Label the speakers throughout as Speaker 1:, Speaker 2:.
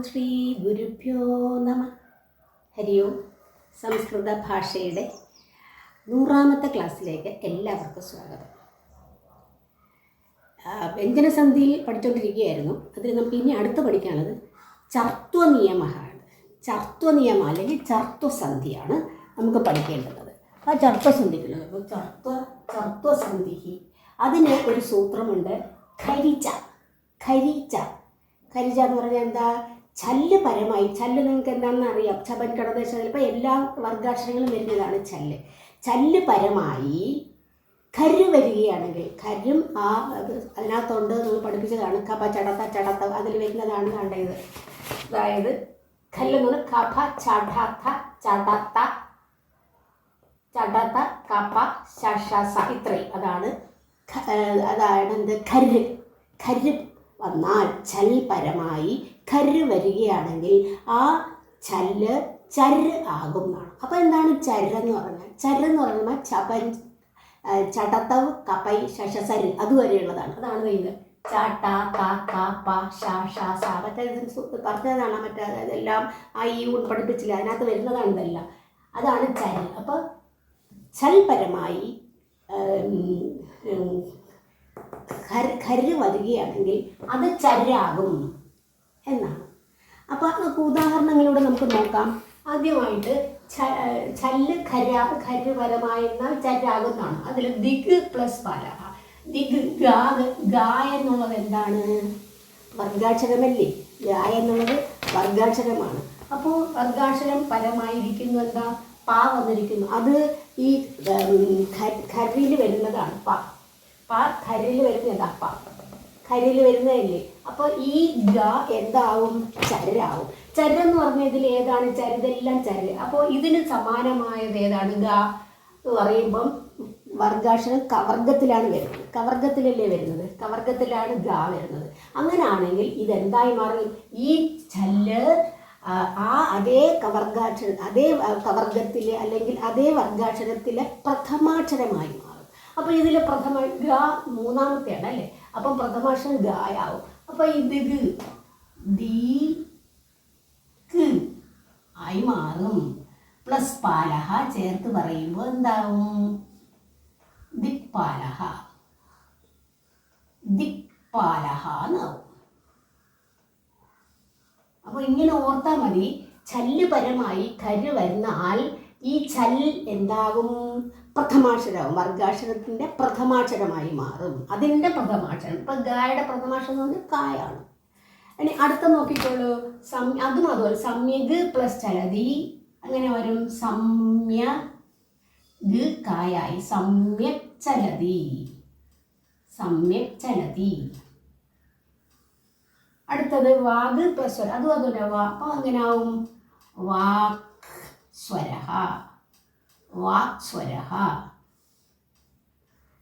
Speaker 1: ശ്രീ ഗുരുഭ്യോ നമ. ഹരി ഓം. സംസ്കൃത ഭാഷയുടെ 100ാമത്തെ ക്ലാസ്സിലേക്ക് എല്ലാവർക്കും സ്വാഗതം. വ്യഞ്ജനസന്ധിയിൽ പഠിച്ചുകൊണ്ടിരിക്കുകയായിരുന്നു. അതിൽ നമുക്ക് ഇനി അടുത്ത് പഠിക്കാനുള്ളത് ചർത്വനിയമമാണ്. ചർത്വനിയമം അല്ലെങ്കിൽ ചർത്വസന്ധിയാണ് നമുക്ക് പഠിക്കേണ്ടത്. ആ ചർത്വസന്ധിക്കുന്നത് അപ്പോൾ ചർത്വസന്ധി അതിന് ഒരു സൂത്രമുണ്ട്. ഖരിച്ച എന്ന് പറഞ്ഞാൽ എന്താ? ചല്ല് പരമായി. ചല്ല് നിങ്ങൾക്ക് എന്താണെന്ന് അറിയാം. ചപൻ കടദേശ ചിലപ്പോൾ എല്ലാ വർഗാക്ഷരങ്ങളും വരുന്നതാണ് ചല്ല്. ചല്ല് പരമായി ഖര് വരികയാണെങ്കിൽ, ഖരും ആ അതിനകത്തുണ്ട് നമ്മൾ പഠിപ്പിച്ചതാണ്. കപ ചടത്ത അതിൽ വരുന്നതാണ് കണ്ടത്. അതായത് ഖല്ലെന്ന് പറഞ്ഞാൽ കപ ചടത്ത കപ ശഷ ഇത്രയും അതാണ് എന്ത് ഖര് വന്നാൽ ചൽ പരമായി ഖര് വരികയാണെങ്കിൽ ആ ചല്ല് ചര് ആകും എന്നാണ്. അപ്പോൾ എന്താണ് ചരെന്ന് പറഞ്ഞാൽ? ചരെന്ന് പറഞ്ഞാൽ ചപൻ ചടത്തവ് കപൈ ശശസര് അതുവരെയുള്ളതാണ്. അതാണ് ഇത് ചാട്ട മറ്റേ പറഞ്ഞതാണ്. മറ്റേ അതെല്ലാം ആ ഈ പഠിപ്പിച്ചില്ല, അതിനകത്ത് വരുന്നതാണ് ഇതെല്ലാം. അതാണ് ചര്. അപ്പോൾ ചൽ പരമായി ഖര് വരികയാണെങ്കിൽ അത് ചരാകും എന്നാണ്. അപ്പോൾ നമുക്ക് ഉദാഹരണങ്ങളിലൂടെ നമുക്ക് നോക്കാം. ആദ്യമായിട്ട് ചല്ല് ഖര് പരമായിരുന്നാൽ ചരാകുന്നതാണ്. അതിൽ ദിഗ് പ്ലസ് പലഹ. ദിഗ് ഗാ എന്നുള്ളത് എന്താണ്? വർഗാക്ഷരമല്ലേ? ഗാ എന്നുള്ളത് വർഗാക്ഷരമാണ്. അപ്പോൾ വർഗാക്ഷരം പരമായിരിക്കുന്നു. എന്താ? പാ വന്നിരിക്കുന്നു. അത് ഈ ഖരിൽ വരുന്നതാണ്. ഖരിൽ വരുന്നതാ ഖരിൽ വരുന്നതല്ലേ? അപ്പോൾ ഈ ഗ എന്താവും? ചരാവും. ചരെന്ന് പറഞ്ഞ ഇതിൽ ഏതാണ് ചര്? ഇതെല്ലാം ചര്. അപ്പോൾ ഇതിന് സമാനമായത് ഏതാണ്? ഗ എന്ന് പറയുമ്പം വർഗാക്ഷരം കവർഗത്തിലാണ് വരുന്നത്. കവർഗത്തിലല്ലേ വരുന്നത്? കവർഗത്തിലാണ് ഗ വരുന്നത്. അങ്ങനെയാണെങ്കിൽ ഇതെന്തായി മാറും? ഈ ചല്ല് അതേ കവർഗത്തിലെ അല്ലെങ്കിൽ അതേ വർഗാക്ഷരത്തിലെ പ്രഥമാക്ഷരമായി മാറും. അപ്പോൾ ഇതിൽ ഗ മൂന്നാമത്തെയാണ് അല്ലേ? അപ്പം പ്രഥമാക്ഷരം ഗായാവും. അപ്പോൾ ഇത് ആയി മാറും. പ്ലസ് പാലഹ ചേർത്ത് പറയുമ്പോൾ എന്താവും? ദിക്പാലഹ എന്നാവും. അപ്പോൾ ഇങ്ങനെ ഓർത്താൽ മതി. ചല്ല് പരമായി ഖര് വരുന്നാൽ ഈ ചല്ല് എന്താകും? പ്രഥമാക്ഷരമാവും. വർഗാക്ഷരത്തിൻ്റെ പ്രഥമാക്ഷരമായി മാറും. അതിൻ്റെ പ്രഥമാക്ഷരം. ഇപ്പം ഗായുടെ പ്രഥമാക്ഷരം എന്ന് പറഞ്ഞാൽ കായാണ്. ഇനി അടുത്ത നോക്കിക്കോളൂ. അതും അതുപോലെ സമ്യഗ് പ്ലസ് ചലതി അങ്ങനെ വരും. സമ്യഗ് കായായി സമ്യക് ചലതി. അടുത്തത് വാഗ് പ്ലസ് സ്വരം. അതും അതുപോലെ അപ്പോൾ അങ്ങനെ ആവും വാക് സ്വരഃ.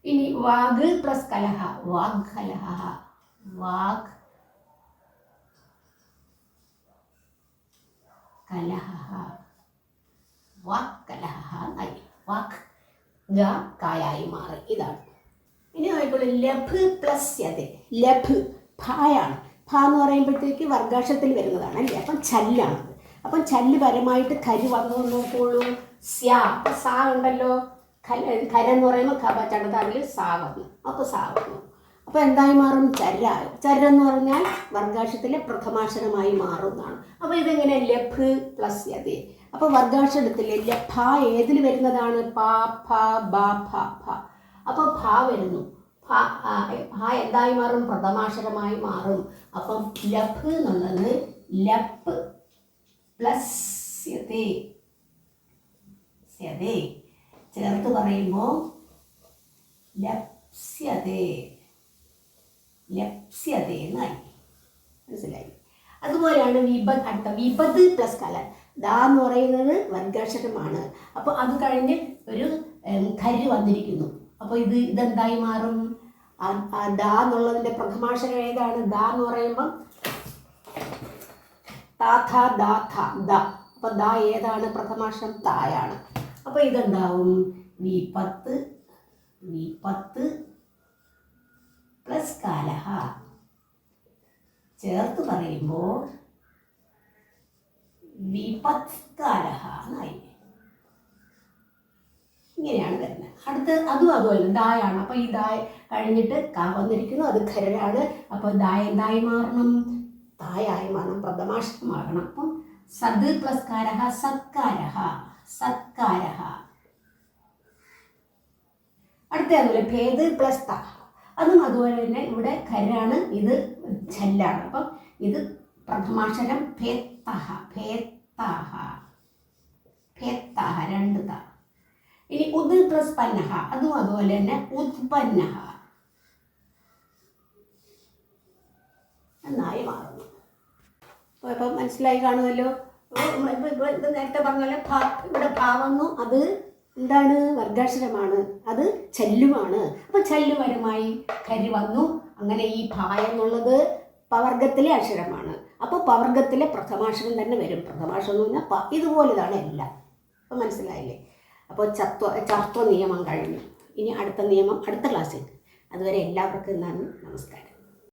Speaker 1: ഇനി വാഗ് പ്ലസ് കലഹ വാഗ്കലഹ ആയി. വാക് ഗ കായായി മാറി. ഇതാണ്. ഇനി നോക്കിക്കോളൂ. ലഭ് പ്ലസ് യതെ. ലഭ് ഭായാണ്. ഭ എന്ന് പറയുമ്പോഴത്തേക്ക് വർഗാക്ഷരത്തിൽ വരുന്നതാണ് അല്ലേ? അപ്പം ചല്ലാണത്. അപ്പം ചല്ല് പരമായിട്ട് ഖര് വന്നു നോക്കുള്ളൂ. സ്യാ. അപ്പം സാ ഉണ്ടല്ലോ. ഖരെന്ന് പറയുമ്പോൾ ഖബ ചടത്ത അതിൽ സാ വന്നു. അപ്പോൾ സാ വന്നു. അപ്പോൾ എന്തായി മാറും? ചരായി. ചരെന്ന് പറഞ്ഞാൽ വർഗാക്ഷരത്തിലെ പ്രഥമാക്ഷരമായി മാറുന്നതാണ്. അപ്പോൾ ഇതെങ്ങനെ? ലഭ് പ്ലസ് യതേ. അപ്പോൾ വർഗാക്ഷരത്തിലെ ലഭ ഏതിൽ വരുന്നതാണ്? പ ഫ ബ ഫ ഫ. അപ്പോൾ ഭ വരുന്നു. ഭ എന്തായി മാറും? പ്രഥമാക്ഷരമായി മാറും. അപ്പം ലഭ് എന്നുള്ളത് ലപ് പ്ലസ് യതേ ചേർത്ത് പറയുമ്പോൾ ലപ്സ്യതേ എന്നായി. മനസ്സിലായി? അതുപോലെയാണ് വിപത്. അടുത്ത വിപത് പ്ലസ് കല. ദ എന്ന് പറയുന്നത് വർഗാക്ഷരമാണ്. അപ്പോൾ അത് കഴിഞ്ഞ് ഒരു ഖര് വന്നിരിക്കുന്നു. അപ്പോൾ ഇതെന്തായി മാറും? ദ എന്നുള്ളതിൻ്റെ പ്രഥമാക്ഷരം ഏതാണ്? ദ എന്ന് പറയുമ്പം താഥ ദാഥ ദ. അപ്പോൾ ദ ഏതാണ്? പ്രഥമാക്ഷരം തായാണ്. അപ്പോൾ ഇതെന്താവും? വിപത്ത് പ്ലസ് കാലഹ ചേർത്ത് പറയുമ്പോൾ വിപത്കാരഹ എന്നായി. ഇങ്ങനെയാണ് വരുന്നത്. അടുത്ത് അതുമല്ല ദായാണ്. അപ്പോൾ ഈ ദായ കഴിഞ്ഞിട്ട് ക വന്നിരിക്കുന്നു, അത് ഖരരാണ്. അപ്പോൾ ദായ എന്തായി മാറണം? തായായി മാറണം, പ്രഥമാക്ഷരമാകണം. അപ്പം സദ് പ്ലസ് കാരഹ സത്കാരഹ, സത്കാരഹ. അടുത്ത അതുപോലെ ഭേദ് പ്ലസ് താഹ, അതും അതുപോലെ തന്നെ ഇവിടെ ഖരാണ്, ഇത് ഛല്ലാണ്. അപ്പം ഇത് പ്രഥമാക്ഷരം ഭേത്തഹ, ഭേത്താഹ, ഭേത്താഹ, രണ്ട് താ. ഇനി ഉദ് പ്ലസ് പന്നഹ, അതും അതുപോലെ തന്നെ ഉത്പന്നഹ എന്നായി മാറുന്നു. അപ്പോൾ ഇപ്പം മനസ്സിലായി കാണുമല്ലോ. ഇത് നേരത്തെ പറഞ്ഞാൽ ഇവിടെ ഭ വന്നു, അത് എന്താണ്? വർഗാക്ഷരമാണ്, അത് ചല്ലുമാണ്. അപ്പം ചല്ലുപരമായി കരി വന്നു. അങ്ങനെ ഈ ഭ എന്നുള്ളത് പവർഗത്തിലെ അക്ഷരമാണ്. അപ്പോൾ പവർഗത്തിലെ പ്രഥമാക്ഷരം തന്നെ വരും. പ്രഥമാക്ഷരം എന്ന് പറഞ്ഞാൽ ഇതുപോലെ ഇതാണ് എല്ലാം. അപ്പം മനസ്സിലായില്ലേ? അപ്പോൾ ചത്വ നിയമം കഴിഞ്ഞു. ഇനി അടുത്ത നിയമം അടുത്ത ക്ലാസ്സിൽ. അതുവരെ എല്ലാവർക്കും നന്ദി, നമസ്കാരം.